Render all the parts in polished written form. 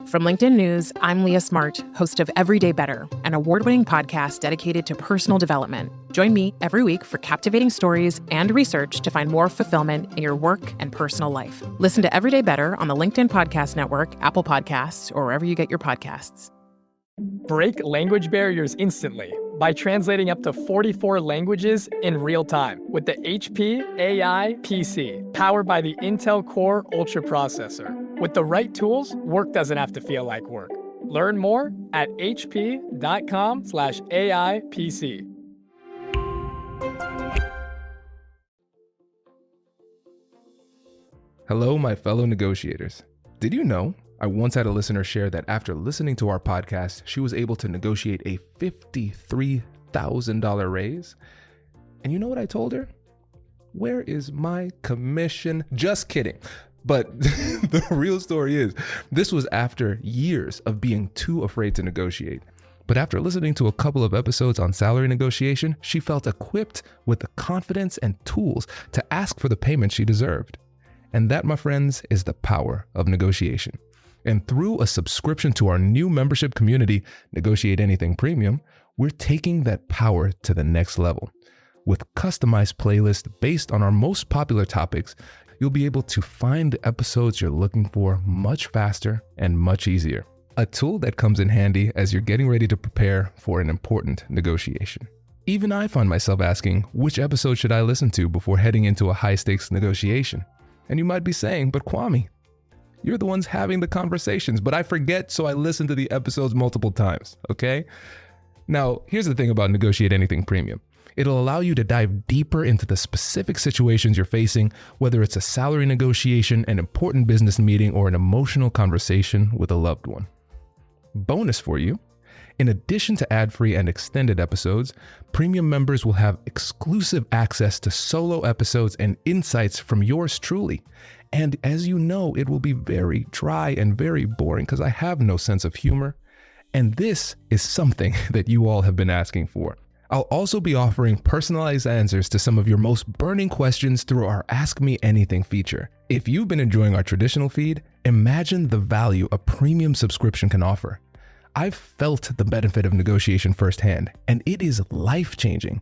From LinkedIn News, I'm Leah Smart, host of Everyday Better, an award-winning podcast dedicated to personal development. Join me every week for captivating stories and research to find more fulfillment in your work and personal life. Listen to Everyday Better on the LinkedIn Podcast Network, Apple Podcasts, or wherever you get your podcasts. Break language barriers instantly by translating up to 44 languages in real time with the HP AI PC, powered by the Intel Core Ultra processor. With the right tools, work doesn't have to feel like work. Learn more at hp.com/AI PC. Hello, my fellow negotiators. Did you know I once had a listener share that after listening to our podcast, she was able to negotiate a $53,000 raise? And you know what I told her? Where is my commission? Just kidding. But the real story is, this was after years of being too afraid to negotiate. But after listening to a couple of episodes on salary negotiation, she felt equipped with the confidence and tools to ask for the payment she deserved. And that, my friends, is the power of negotiation. And through a subscription to our new membership community, Negotiate Anything Premium, we're taking that power to the next level. With customized playlists based on our most popular topics, you'll be able to find the episodes you're looking for much faster and much easier. A tool that comes in handy as you're getting ready to prepare for an important negotiation. Even I find myself asking, which episode should I listen to before heading into a high-stakes negotiation? And you might be saying, but Kwame, you're the ones having the conversations, but I forget, so I listen to the episodes multiple times, okay? Now, here's the thing about Negotiate Anything Premium. It'll allow you to dive deeper into the specific situations you're facing, whether it's a salary negotiation, an important business meeting, or an emotional conversation with a loved one. Bonus for you, in addition to ad-free and extended episodes, premium members will have exclusive access to solo episodes and insights from yours truly. And as you know, it will be very dry and very boring because I have no sense of humor. And this is something that you all have been asking for. I'll also be offering personalized answers to some of your most burning questions through our Ask Me Anything feature. If you've been enjoying our traditional feed, imagine the value a premium subscription can offer. I've felt the benefit of negotiation firsthand, and it is life-changing.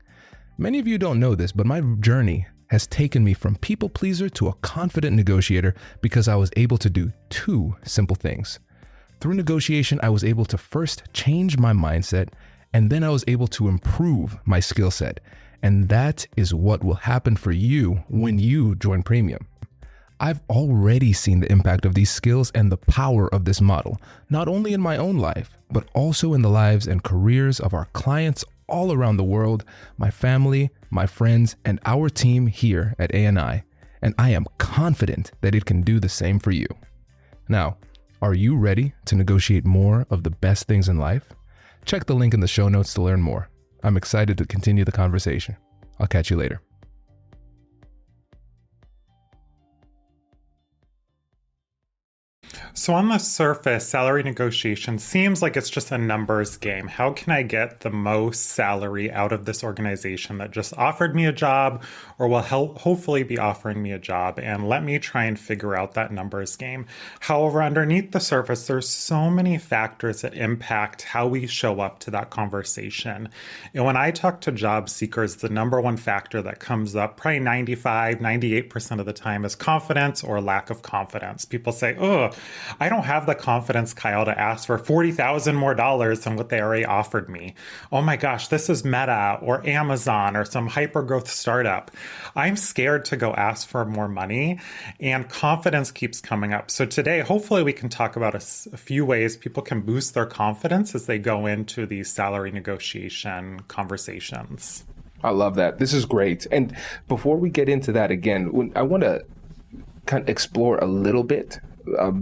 Many of you don't know this, but my journey has taken me from people pleaser to a confident negotiator because I was able to do two simple things. Through negotiation, I was able to first change my mindset, and then I was able to improve my skill set. And that is what will happen for you when you join Premium. I've already seen the impact of these skills and the power of this model, not only in my own life, but also in the lives and careers of our clients all around the world, my family, my friends, and our team here at ANI. And I am confident that it can do the same for you. Now, are you ready to negotiate more of the best things in life? Check the link in the show notes to learn more. I'm excited to continue the conversation. I'll catch you later. So on the surface, salary negotiation seems like it's just a numbers game. How can I get the most salary out of this organization that just offered me a job or will hopefully be offering me a job? And let me try and figure out that numbers game. However, underneath the surface, there's so many factors that impact how we show up to that conversation. And when I talk to job seekers, the number one factor that comes up probably 98% of the time is confidence or lack of confidence. People say, oh, I don't have the confidence, Kyle, to ask for $40,000 more than what they already offered me. Oh my gosh, this is Meta or Amazon or some hypergrowth startup. I'm scared to go ask for more money, and confidence keeps coming up. So today, hopefully we can talk about a few ways people can boost their confidence as they go into these salary negotiation conversations. I love that. This is great. And before we get into that again, I want to kind of explore a little bit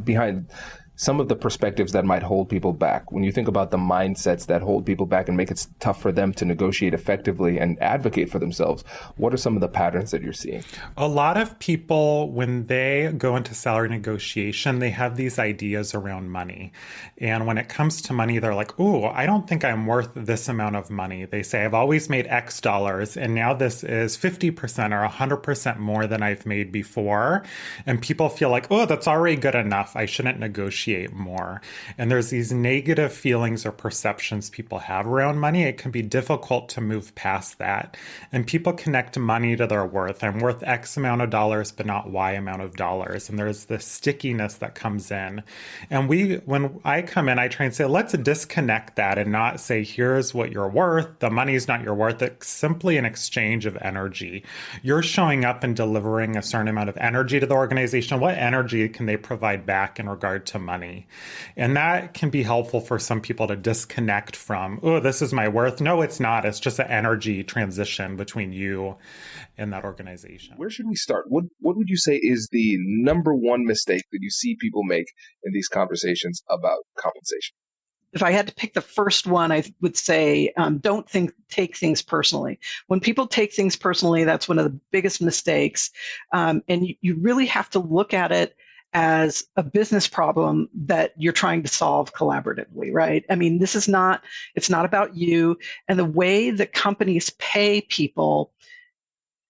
behind some of the perspectives that might hold people back. When you think about the mindsets that hold people back and make it tough for them to negotiate effectively and advocate for themselves, what are some of the patterns that you're seeing? A lot of people, when they go into salary negotiation, they have these ideas around money. And when it comes to money, they're like, oh, I don't think I'm worth this amount of money. They say, I've always made X dollars, and now this is 50% or 100% more than I've made before. And people feel like, oh, that's already good enough. I shouldn't negotiate negotiate more. And there's these negative feelings or perceptions people have around money. It can be difficult to move past that. And people connect money to their worth. I'm worth X amount of dollars, but not Y amount of dollars. And there's this stickiness that comes in. And when I come in, I try and say, let's disconnect that and not say, here's what you're worth. The money is not your worth. It's simply an exchange of energy. You're showing up and delivering a certain amount of energy to the organization. What energy can they provide back in regard to money? And that can be helpful for some people to disconnect from, oh, this is my worth. No, it's not. It's just an energy transition between you and that organization. Where should we start? What would you say is the number one mistake that you see people make in these conversations about compensation? If I had to pick the first one, I would say don't take things personally. When people take things personally, that's one of the biggest mistakes. And you really have to look at it as a business problem that you're trying to solve collaboratively, right? I mean, it's not about you. And the way that companies pay people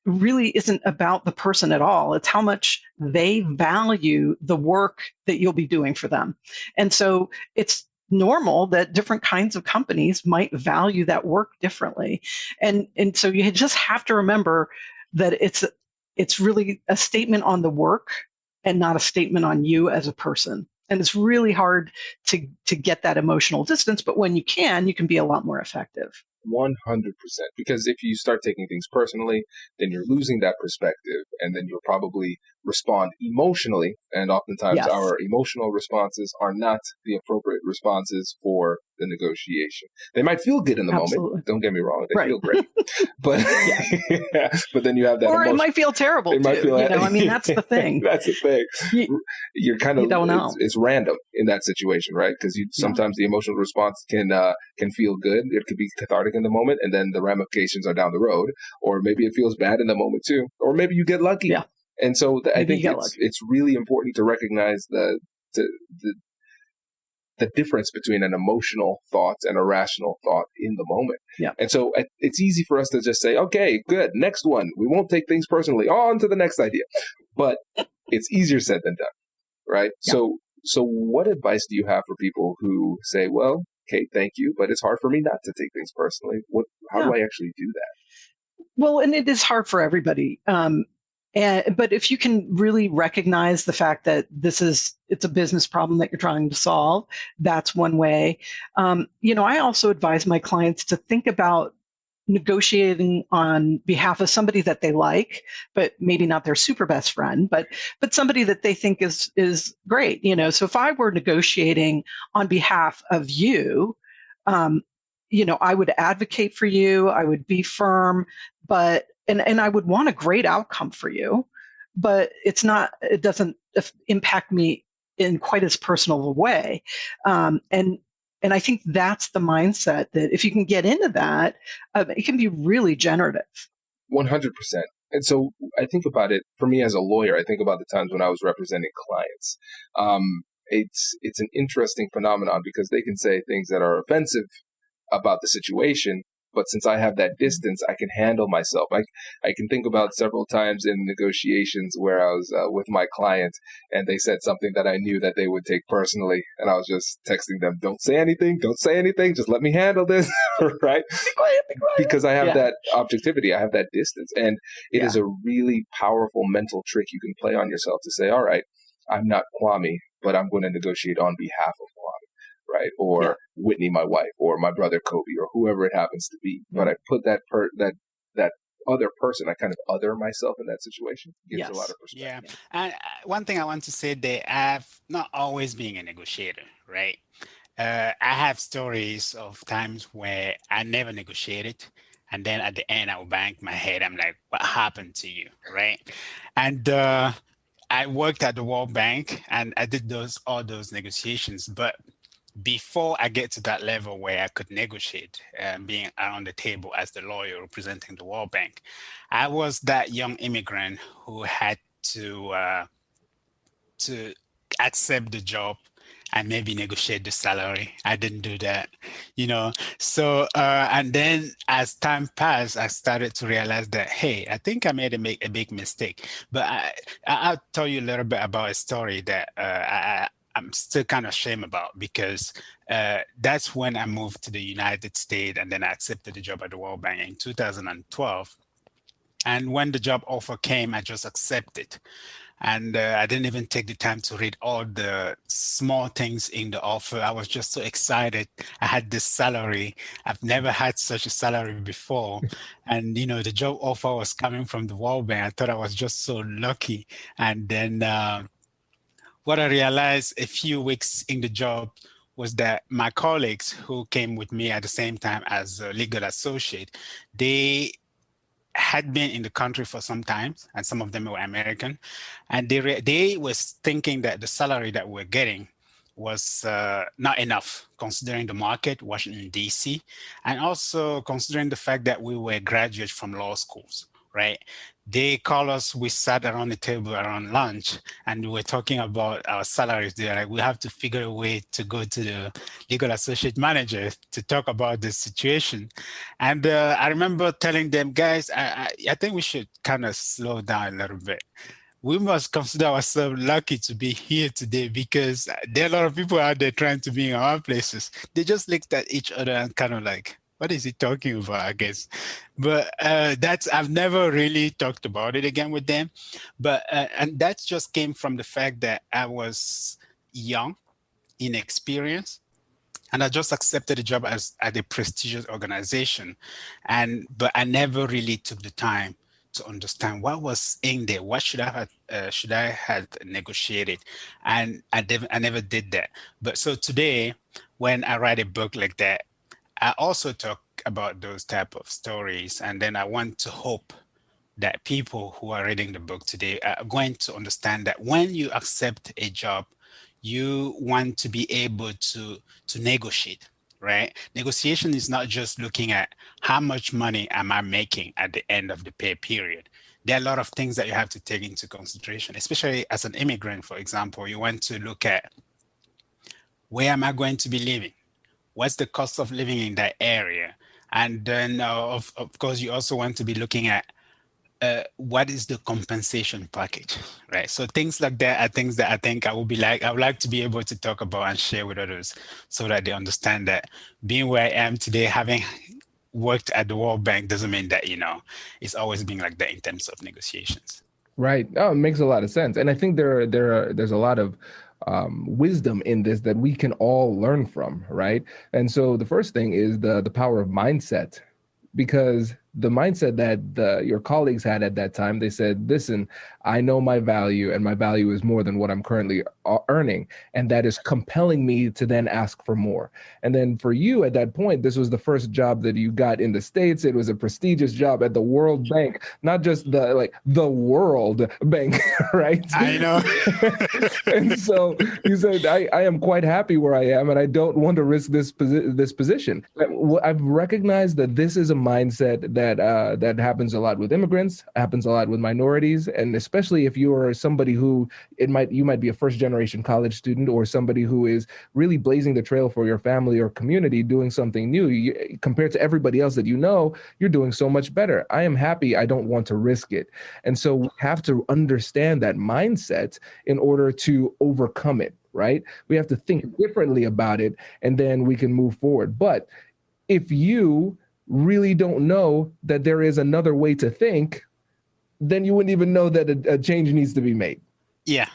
really isn't about the person at all. It's how much they value the work that you'll be doing for them. And so it's normal that different kinds of companies might value that work differently. And so you just have to remember that it's really a statement on the work and not a statement on you as a person. And it's really hard to get that emotional distance, but when you can be a lot more effective. 100%. Because if you start taking things personally, then you're losing that perspective, and then you'll probably respond emotionally. And oftentimes our emotional responses are not the appropriate responses for the negotiation. They might feel good in the moment. Don't get me wrong. They feel great. But, but then you have that Or emotion. it might feel terrible, too. I mean, that's the thing. That's the thing. You're kind of, you don't know. It's random in that situation, right? Because sometimes the emotional response can feel good. It could be cathartic in the moment, and then the ramifications are down the road. Or maybe it feels bad in the moment, too. Or maybe you get lucky. Yeah. And so I think it's really important to recognize the difference between an emotional thought and a rational thought in the moment. Yeah. And so it's easy for us to just say, okay, good, next one. We won't take things personally. On to the next idea. But it's easier said than done, right? Yeah. So what advice do you have for people who say, well, okay, thank you, but it's hard for me not to take things personally. How do I actually do that? Well, and it is hard for everybody. But if you can really recognize the fact that it's a business problem that you're trying to solve, that's one way. I also advise my clients to think about negotiating on behalf of somebody that they like, but maybe not their super best friend, but somebody that they think is great. So if I were negotiating on behalf of you, I would advocate for you. I would be firm, but and I would want a great outcome for you, but it doesn't impact me in quite as personal a way. And I think that's the mindset that if you can get into that, it can be really generative. 100%. And so I think about it, for me as a lawyer, I think about the times when I was representing clients. It's an interesting phenomenon because they can say things that are offensive about the situation, but since I have that distance, I can handle myself. I can think about several times in negotiations where I was with my client and they said something that I knew that they would take personally. And I was just texting them, don't say anything, just let me handle this, right? Be quiet. Because I have that objectivity, I have that distance. And it is a really powerful mental trick you can play on yourself to say, all right, I'm not Kwame, but I'm going to negotiate on behalf of Kwame. Right, or Whitney, my wife, or my brother Kobe, or whoever it happens to be. But I put that other person, I kind of other myself in that situation. Gives a lot of perspective. Yeah, and one thing I want to say, that I've not always been a negotiator, right? I have stories of times where I never negotiated, and then at the end I would bang my head. I'm like, what happened to you, right? And I worked at the World Bank, and I did all those negotiations, but before I get to that level where I could negotiate, being around the table as the lawyer representing the World Bank, I was that young immigrant who had to accept the job and maybe negotiate the salary. I didn't do that, So, and then as time passed, I started to realize that, hey, I think I made a big mistake. But I'll tell you a little bit about a story that I'm still kind of ashamed about, because that's when I moved to the United States, and then I accepted the job at the World Bank in 2012. And when the job offer came, I just accepted. And I didn't even take the time to read all the small things in the offer. I was just so excited. I had this salary. I've never had such a salary before. And, the job offer was coming from the World Bank. I thought I was just so lucky. And then what I realized a few weeks in the job was that my colleagues who came with me at the same time as a legal associate, they had been in the country for some time, and some of them were American, and they was thinking that the salary that we're getting was not enough, considering the market, Washington, D.C., and also considering the fact that we were graduates from law schools, right? They call us, we sat around the table around lunch, and we were talking about our salaries. They're like, we have to figure a way to go to the legal associate manager to talk about the situation. And I remember telling them, guys, I think we should kind of slow down a little bit. We must consider ourselves lucky to be here today, because there are a lot of people out there trying to be in our places. They just looked at each other and kind of like, what is he talking about, I guess? But I've never really talked about it again with them. But and that just came from the fact that I was young, inexperienced, and I just accepted the job at a prestigious organization. But I never really took the time to understand what was in there. What should I have negotiated? And I never did that. But so today, when I write a book like that, I also talk about those type of stories, and then I want to hope that people who are reading the book today are going to understand that when you accept a job, you want to be able to negotiate, right? Negotiation is not just looking at how much money am I making at the end of the pay period. There are a lot of things that you have to take into consideration, especially as an immigrant, for example. You want to look at, where am I going to be living? What's the cost of living in that area? And then, of course, you also want to be looking at what is the compensation package, right? So things like that are things that I think I would like to be able to talk about and share with others, so that they understand that being where I am today, having worked at the World Bank, doesn't mean that, it's always been like that in terms of negotiations. Right. Oh, it makes a lot of sense. And I think there's a lot of wisdom in this that we can all learn from, right? And so the first thing is the power of mindset, because the mindset that your colleagues had at that time, they said, listen, I know my value, and my value is more than what I'm currently earning. And that is compelling me to then ask for more. And then for you at that point, this was the first job that you got in the States. It was a prestigious job at the World Bank, not just the World Bank, right? I know. And so you said, I am quite happy where I am, and I don't want to risk this position. I've recognized that this is a mindset that happens a lot with immigrants, happens a lot with minorities, and especially if you are somebody who you might be a first generation college student, or somebody who is really blazing the trail for your family or community, doing something new. Compared to everybody else that you're doing so much better. I am happy. I don't want to risk it. And so we have to understand that mindset in order to overcome it, right? We have to think differently about it, and then we can move forward. But if you really don't know that there is another way to think, then you wouldn't even know that a change needs to be made. Yeah,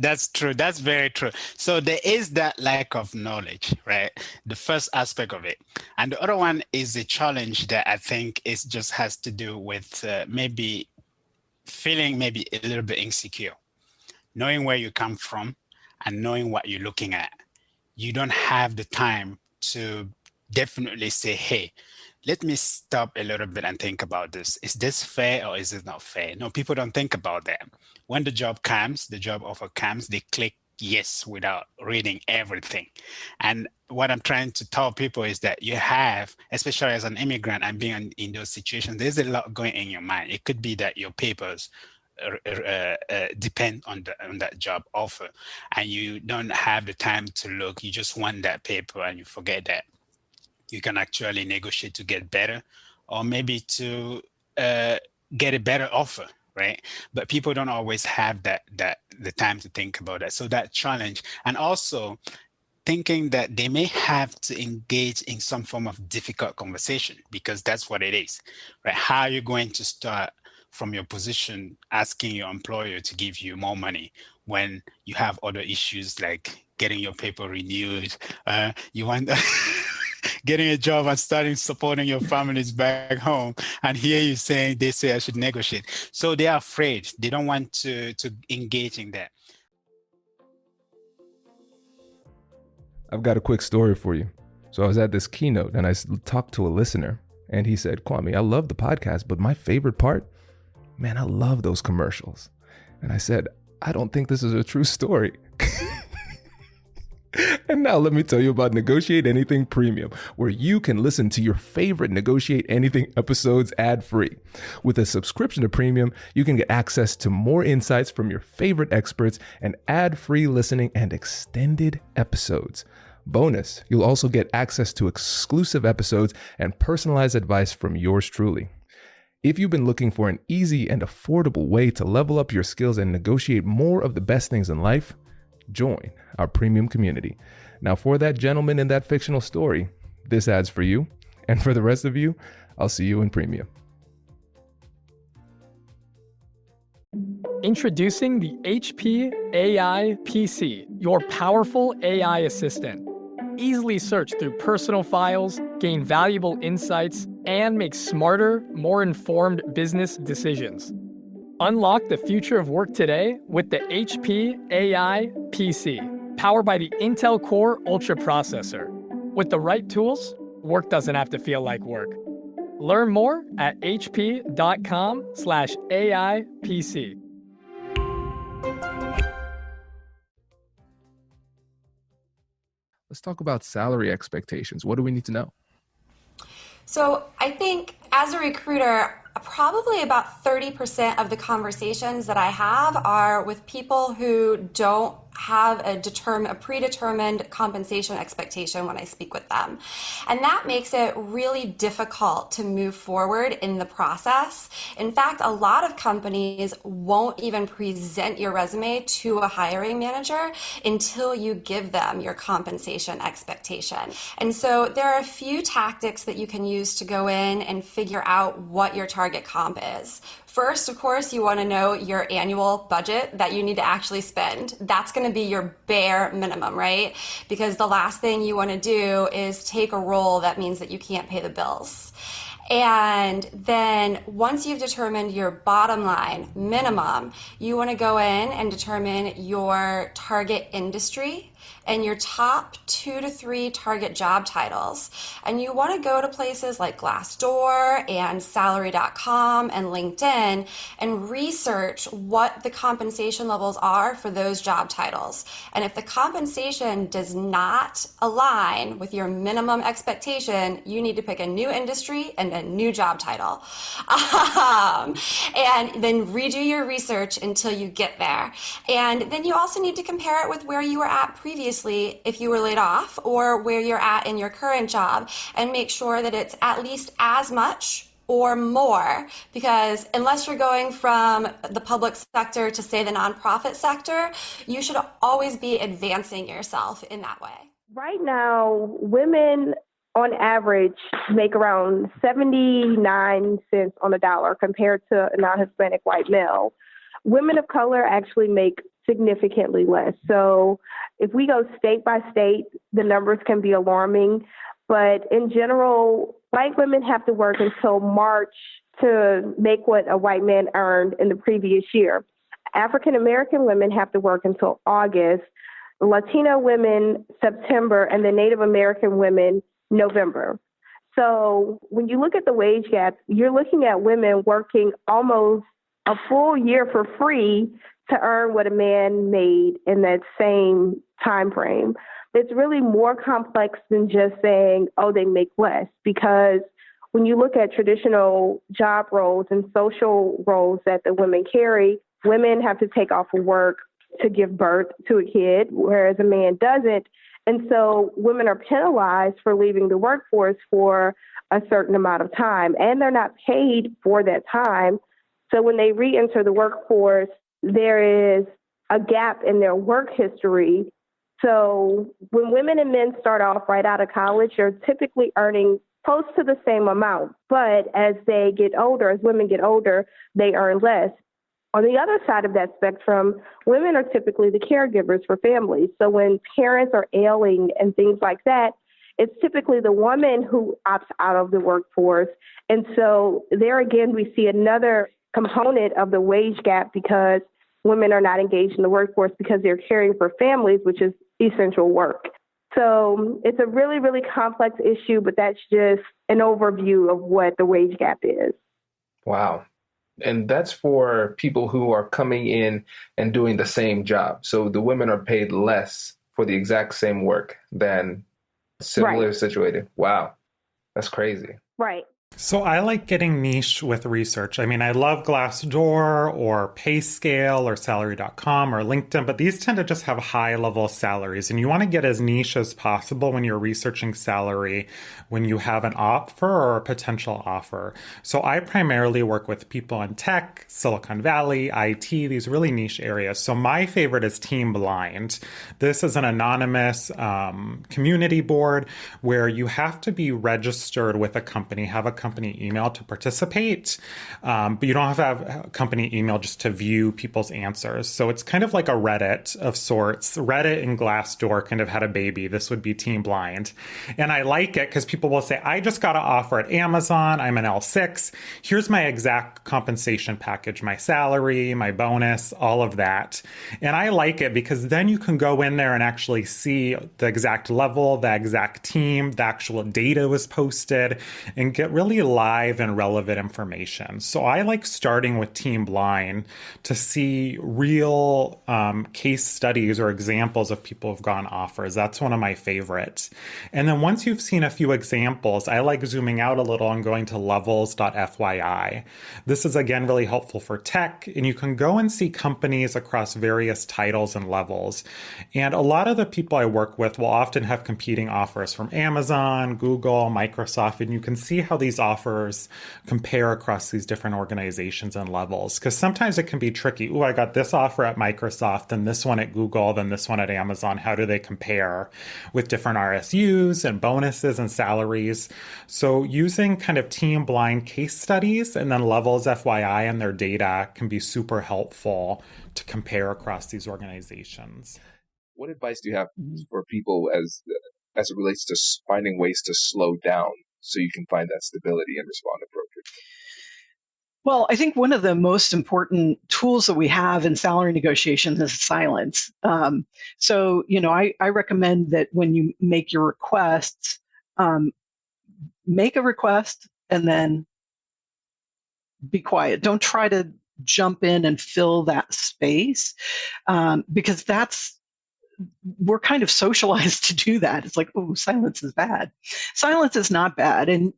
that's true. That's very true. So there is that lack of knowledge, right? The first aspect of it. And the other one is a challenge that I think just has to do with maybe feeling maybe a little bit insecure, knowing where you come from and knowing what you're looking at. You don't have the time to definitely say, hey, let me stop a little bit and think about this. Is this fair or is it not fair? No, people don't think about that. When the job offer comes, they click yes without reading everything. And what I'm trying to tell people is that you have, especially as an immigrant and being in those situations, there's a lot going in your mind. It could be that your papers depend on that job offer, and you don't have the time to look. You just want that paper and you forget that you can actually negotiate to get better, or maybe to get a better offer, right? But people don't always have the time to think about that. So that challenge, and also thinking that they may have to engage in some form of difficult conversation, because that's what it is, right? How are you going to start from your position asking your employer to give you more money when you have other issues like getting your paper renewed, you want getting a job and starting supporting your families back home, and here you saying they say I should negotiate. So they are afraid. They don't want to engage in that. I've got a quick story for you. So I was at this keynote and I talked to a listener and he said, Kwame, I love the podcast, but my favorite part, man, I love those commercials. And I said, I don't think this is a true story. And now let me tell you about Negotiate Anything Premium, where you can listen to your favorite Negotiate Anything episodes ad-free. With a subscription to Premium, you can get access to more insights from your favorite experts and ad-free listening and extended episodes. Bonus, you'll also get access to exclusive episodes and personalized advice from yours truly. If you've been looking for an easy and affordable way to level up your skills and negotiate more of the best things in life, join our premium community. Now, for that gentleman in that fictional story, this ad's for you. And for the rest of you, I'll see you in premium. Introducing the HP AI PC, your powerful AI assistant. Easily search through personal files, gain valuable insights, and make smarter, more informed business decisions. Unlock the future of work today with the HP AI PC, powered by the Intel Core Ultra processor. With the right tools, work doesn't have to feel like work. Learn more at hp.com/AI PC. Let's talk about salary expectations. What do we need to know? So I think as a recruiter, probably about 30% of the conversations that I have are with people who don't have a predetermined compensation expectation when I speak with them. And that makes it really difficult to move forward in the process. In fact, a lot of companies won't even present your resume to a hiring manager until you give them your compensation expectation. And so there are a few tactics that you can use to go in and figure out what your target comp is. First, of course, you want to know your annual budget that you need to actually spend. That's going to be your bare minimum, right? Because the last thing you want to do is take a role that means that you can't pay the bills. And then once you've determined your bottom line minimum, you want to go in and determine your target industry and your top 2 to 3 target job titles. And you want to go to places like Glassdoor and Salary.com and LinkedIn and research what the compensation levels are for those job titles. And if the compensation does not align with your minimum expectation, you need to pick a new industry and a new job title. And then redo your research until you get there. And then you also need to compare it with where you were at previously if you were laid off, or where you're at in your current job, and make sure that it's at least as much or more, because unless you're going from the public sector to, say, the nonprofit sector, you should always be advancing yourself in that way. Right now, women on average make around 79 cents on the dollar compared to a non-Hispanic white male. Women of color actually make significantly less. So if we go state by state, the numbers can be alarming. But in general, white women have to work until March to make what a white man earned in the previous year. African American women have to work until August, Latino women September, and the Native American women November. So when you look at the wage gap, you're looking at women working almost a full year for free to earn what a man made in that same time frame. It's really more complex than just saying, oh, they make less, because when you look at traditional job roles and social roles that the women carry, women have to take off of work to give birth to a kid, whereas a man doesn't. And so women are penalized for leaving the workforce for a certain amount of time, and they're not paid for that time. So when they re-enter the workforce, there is a gap in their work history. So when women and men start off right out of college, they're typically earning close to the same amount. But as they get older, as women get older, they earn less. On the other side of that spectrum, women are typically the caregivers for families. So when parents are ailing and things like that, it's typically the woman who opts out of the workforce. And so there again, we see another component of the wage gap because women are not engaged in the workforce because they're caring for families, which is essential work. So it's a really, really complex issue, but that's just an overview of what the wage gap is. Wow. And that's for people who are coming in and doing the same job. So the women are paid less for the exact same work than similar situated. Wow. That's crazy. Right. So I like getting niche with research. I mean, I love Glassdoor or PayScale or Salary.com or LinkedIn, but these tend to just have high level salaries. And you want to get as niche as possible when you're researching salary, when you have an offer or a potential offer. So I primarily work with people in tech, Silicon Valley, IT, these really niche areas. So my favorite is Team Blind. This is an anonymous community board where you have to be registered with a company, have a company email to participate, but you don't have to have a company email just to view people's answers. So it's kind of like a Reddit of sorts. Reddit and Glassdoor kind of had a baby. This would be Team Blind. And I like it because people will say, I just got an offer at Amazon. I'm an L6. Here's my exact compensation package, my salary, my bonus, all of that. And I like it because then you can go in there and actually see the exact level, the exact team, the actual data was posted, and get really live and relevant information. So I like starting with Team Blind to see real case studies or examples of people who've gotten offers. That's one of my favorites. And then once you've seen a few examples, I like zooming out a little and going to levels.fyi. This is again really helpful for tech, and you can go and see companies across various titles and levels. And a lot of the people I work with will often have competing offers from Amazon, Google, Microsoft, and you can see how these offers compare across these different organizations and levels. Because sometimes it can be tricky. I got this offer at Microsoft, then this one at Google, then this one at Amazon. How do they compare with different RSUs and bonuses and salaries? So using kind of Team Blind case studies and then Levels FYI and their data can be super helpful to compare across these organizations. What advice do you have for people as it relates to finding ways to slow down so you can find that stability and respond appropriately? Well, I think one of the most important tools that we have in salary negotiations is silence. So, I recommend that when you make your requests, make a request and then be quiet. Don't try to jump in and fill that space because we're kind of socialized to do that. It's like, oh, silence is bad. Silence is not bad. And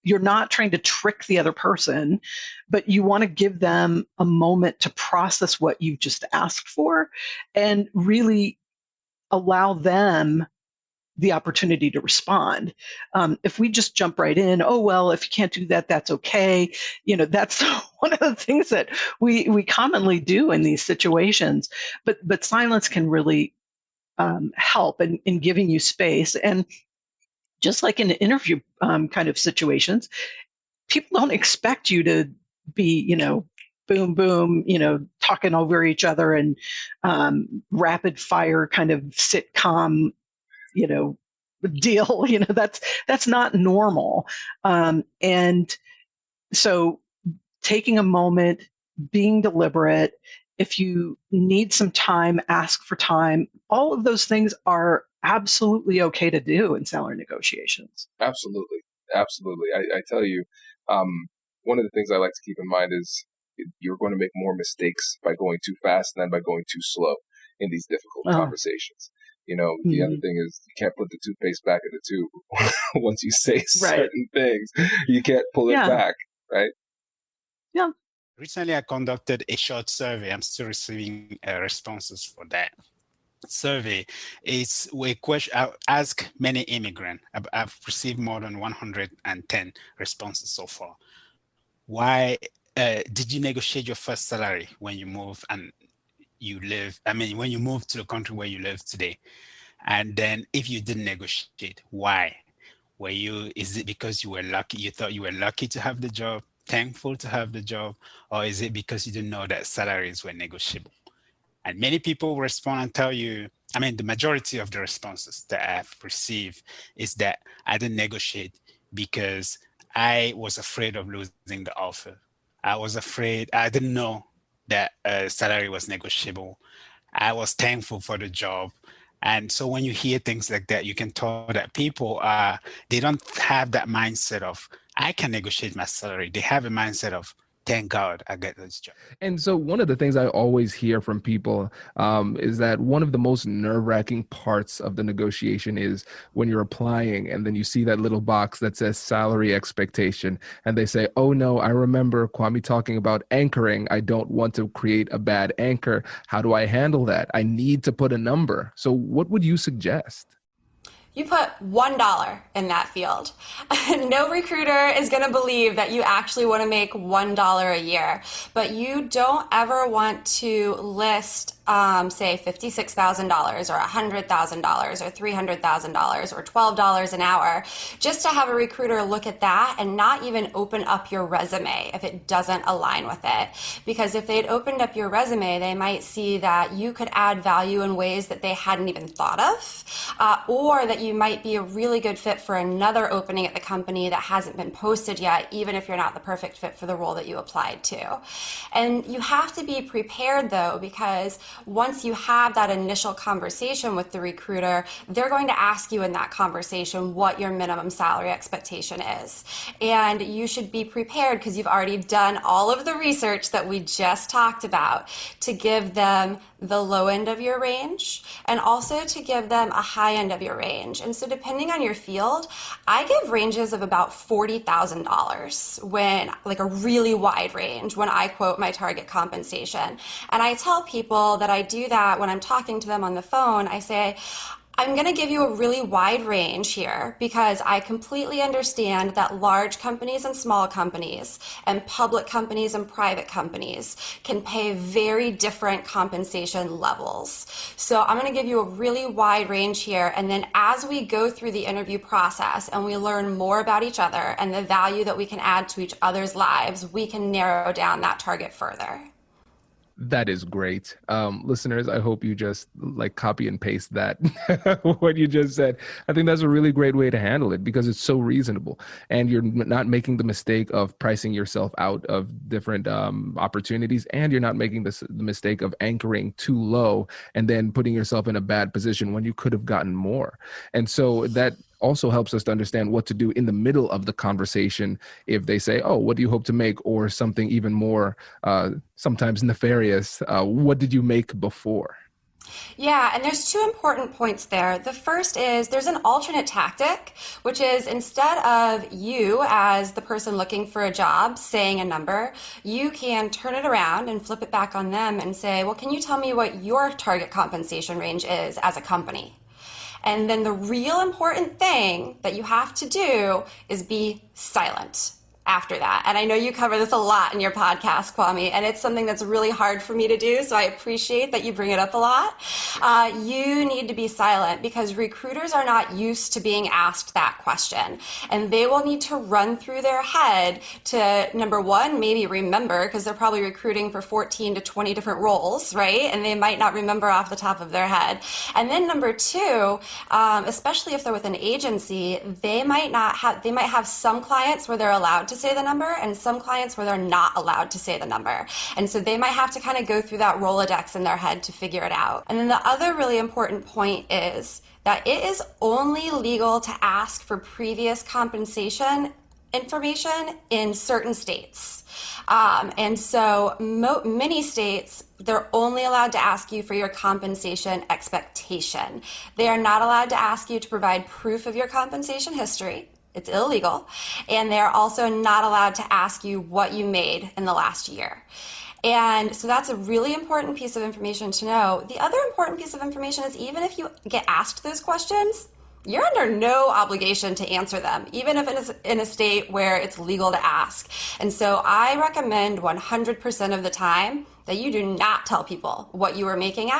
you're not trying to trick the other person, but you want to give them a moment to process what you've just asked for and really allow them the opportunity to respond. If we just jump right in, oh, well, if you can't do that, that's okay. That's one of the things that we commonly do in these situations. But silence can really help in giving you space. And just like in interview kind of situations, people don't expect you to be, boom, boom, talking over each other and rapid fire kind of sitcom deal. That's not normal. And so taking a moment, being deliberate, if you need some time, ask for time. All of those things are absolutely okay to do in salary negotiations. Absolutely. Absolutely. I tell you, one of the things I like to keep in mind is you're going to make more mistakes by going too fast than by going too slow in these difficult conversations. The other thing is you can't put the toothpaste back in the tube. Once you say certain things, you can't pull it back, right? Yeah. Recently, I conducted a short survey. I'm still receiving responses for that survey. It's a question I ask many immigrants. I've received more than 110 responses so far. Why did you negotiate your first salary when you move and when you move to the country where you live today? And then if you didn't negotiate, why? Is it because you were lucky? You thought you were lucky to have the job, thankful to have the job, or is it because you didn't know that salaries were negotiable? And many people respond and tell you, the majority of the responses that I've received is that I didn't negotiate because I was afraid of losing the offer. I was afraid, I didn't know that salary was negotiable. I was thankful for the job. And so when you hear things like that, you can tell that people they don't have that mindset of, I can negotiate my salary. They have a mindset of, thank God I get this job. And so one of the things I always hear from people is that one of the most nerve-wracking parts of the negotiation is when you're applying and then you see that little box that says salary expectation and they say, oh no, I remember Kwame talking about anchoring. I don't want to create a bad anchor. How do I handle that? I need to put a number. So what would you suggest? You put $1 in that field. No recruiter is going to believe that you actually want to make $1 a year, but you don't ever want to list, say, $56,000 or $100,000 or $300,000 or $12 an hour, just to have a recruiter look at that and not even open up your resume if it doesn't align with it. Because if they'd opened up your resume, they might see that you could add value in ways that they hadn't even thought of, or that you might be a really good fit for another opening at the company that hasn't been posted yet, even if you're not the perfect fit for the role that you applied to. And you have to be prepared, though, because once you have that initial conversation with the recruiter, they're going to ask you in that conversation what your minimum salary expectation is. And you should be prepared, because you've already done all of the research that we just talked about, to give them the low end of your range and also to give them a high end of your range. And so depending on your field, I give ranges of about $40,000 when, like, a really wide range when I quote my target compensation. And I tell people that I do that when I'm talking to them on the phone. I say, I'm going to give you a really wide range here because I completely understand that large companies and small companies and public companies and private companies can pay very different compensation levels. So I'm going to give you a really wide range here. And then as we go through the interview process and we learn more about each other and the value that we can add to each other's lives, we can narrow down that target further. That is great. Listeners, I hope you just copy and paste that, what you just said. I think that's a really great way to handle it because it's so reasonable and you're not making the mistake of pricing yourself out of different opportunities, and you're not making the mistake of anchoring too low and then putting yourself in a bad position when you could have gotten more. And so that also helps us to understand what to do in the middle of the conversation if they say, oh, what do you hope to make? Or something even more sometimes nefarious. What did you make before? Yeah, and there's two important points there. The first is there's an alternate tactic, which is instead of you as the person looking for a job saying a number, you can turn it around and flip it back on them and say, well, can you tell me what your target compensation range is as a company? And then the real important thing that you have to do is be silent after that. And I know you cover this a lot in your podcast, Kwame, and it's something that's really hard for me to do, so I appreciate that you bring it up a lot. You need to be silent because recruiters are not used to being asked that question. And they will need to run through their head to, number one, maybe remember, because they're probably recruiting for 14 to 20 different roles, right? And they might not remember off the top of their head. And then number two, especially if they're with an agency, they might have some clients where they're allowed to say the number and some clients where they're not allowed to say the number. And so they might have to kind of go through that Rolodex in their head to figure it out. And then the other really important point is that it is only legal to ask for previous compensation information in certain states. And so many states, they're only allowed to ask you for your compensation expectation. They are not allowed to ask you to provide proof of your compensation history. It's illegal. And they're also not allowed to ask you what you made in the last year. And so that's a really important piece of information to know. The other important piece of information is even if you get asked those questions, you're under no obligation to answer them, even if it's in a state where it's legal to ask. And so I recommend 100% of the time that you do not tell people what you were making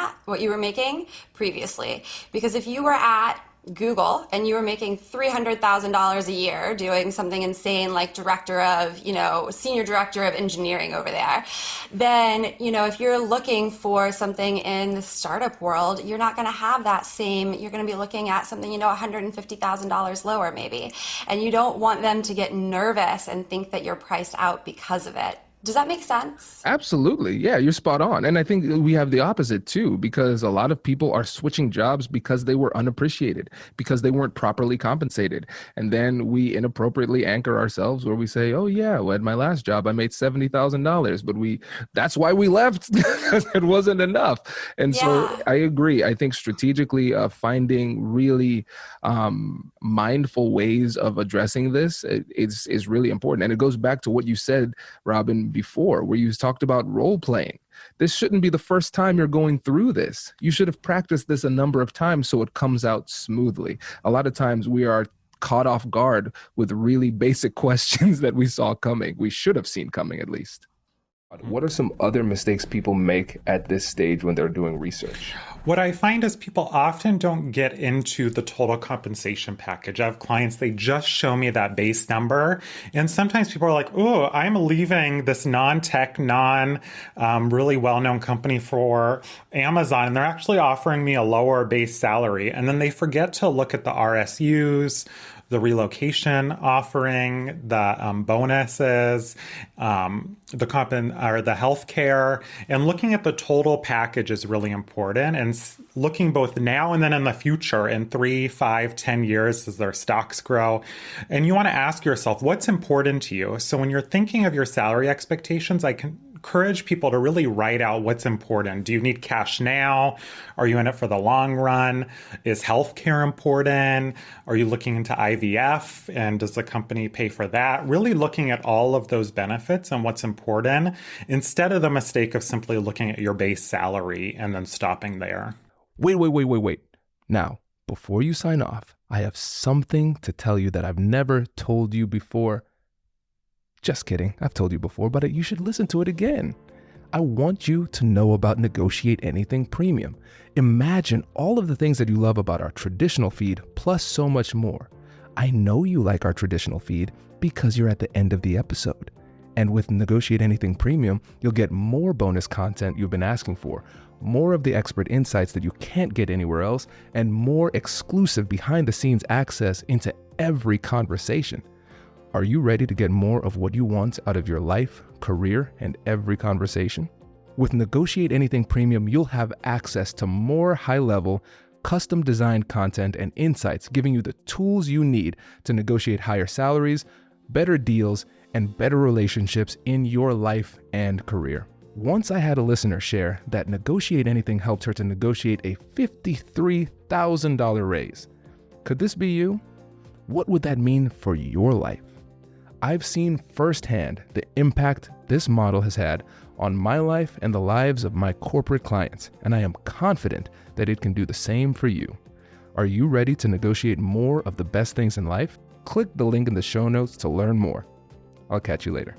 previously. Because if you were at Google and you were making $300,000 a year doing something insane like senior director of engineering over there, then, if you're looking for something in the startup world, you're not going to have that same, you're going to be looking at something, $150,000 lower maybe. And you don't want them to get nervous and think that you're priced out because of it. Does that make sense? Absolutely. Yeah, you're spot on. And I think we have the opposite too, because a lot of people are switching jobs because they were unappreciated, because they weren't properly compensated. And then we inappropriately anchor ourselves where we say, oh yeah, well, at my last job, I made $70,000, but that's why we left, because it wasn't enough. And so I agree. I think strategically finding really mindful ways of addressing this is really important. And it goes back to what you said, Robin, before, where you talked about role playing. This shouldn't be the first time you're going through this. You should have practiced this a number of times so it comes out smoothly. A lot of times we are caught off guard with really basic questions that we saw coming. We should have seen coming at least. What are some other mistakes people make at this stage when they're doing research? What I find is people often don't get into the total compensation package. I have clients, they just show me that base number. And sometimes people are like, oh, I'm leaving this non-tech, really well-known company for Amazon, and they're actually offering me a lower base salary. And then they forget to look at the RSUs, the relocation offering, the bonuses, the healthcare, and looking at the total package is really important. And looking both now and then in the future, in 3, 5, 10 years as their stocks grow. And you want to ask yourself, what's important to you? So when you're thinking of your salary expectations, I can encourage people to really write out what's important. Do you need cash now? Are you in it for the long run? Is healthcare important? Are you looking into IVF? And does the company pay for that? Really looking at all of those benefits and what's important, instead of the mistake of simply looking at your base salary and then stopping there. Wait. Now, before you sign off, I have something to tell you that I've never told you before. Just kidding. I've told you before, but you should listen to it again. I want you to know about Negotiate Anything Premium. Imagine all of the things that you love about our traditional feed, plus so much more. I know you like our traditional feed because you're at the end of the episode. And with Negotiate Anything Premium, you'll get more bonus content you've been asking for, more of the expert insights that you can't get anywhere else, and more exclusive behind-the-scenes access into every conversation. Are you ready to get more of what you want out of your life, career, and every conversation? With Negotiate Anything Premium, you'll have access to more high-level, custom-designed content and insights, giving you the tools you need to negotiate higher salaries, better deals, and better relationships in your life and career. Once I had a listener share that Negotiate Anything helped her to negotiate a $53,000 raise. Could this be you? What would that mean for your life? I've seen firsthand the impact this model has had on my life and the lives of my corporate clients, and I am confident that it can do the same for you. Are you ready to negotiate more of the best things in life? Click the link in the show notes to learn more. I'll catch you later.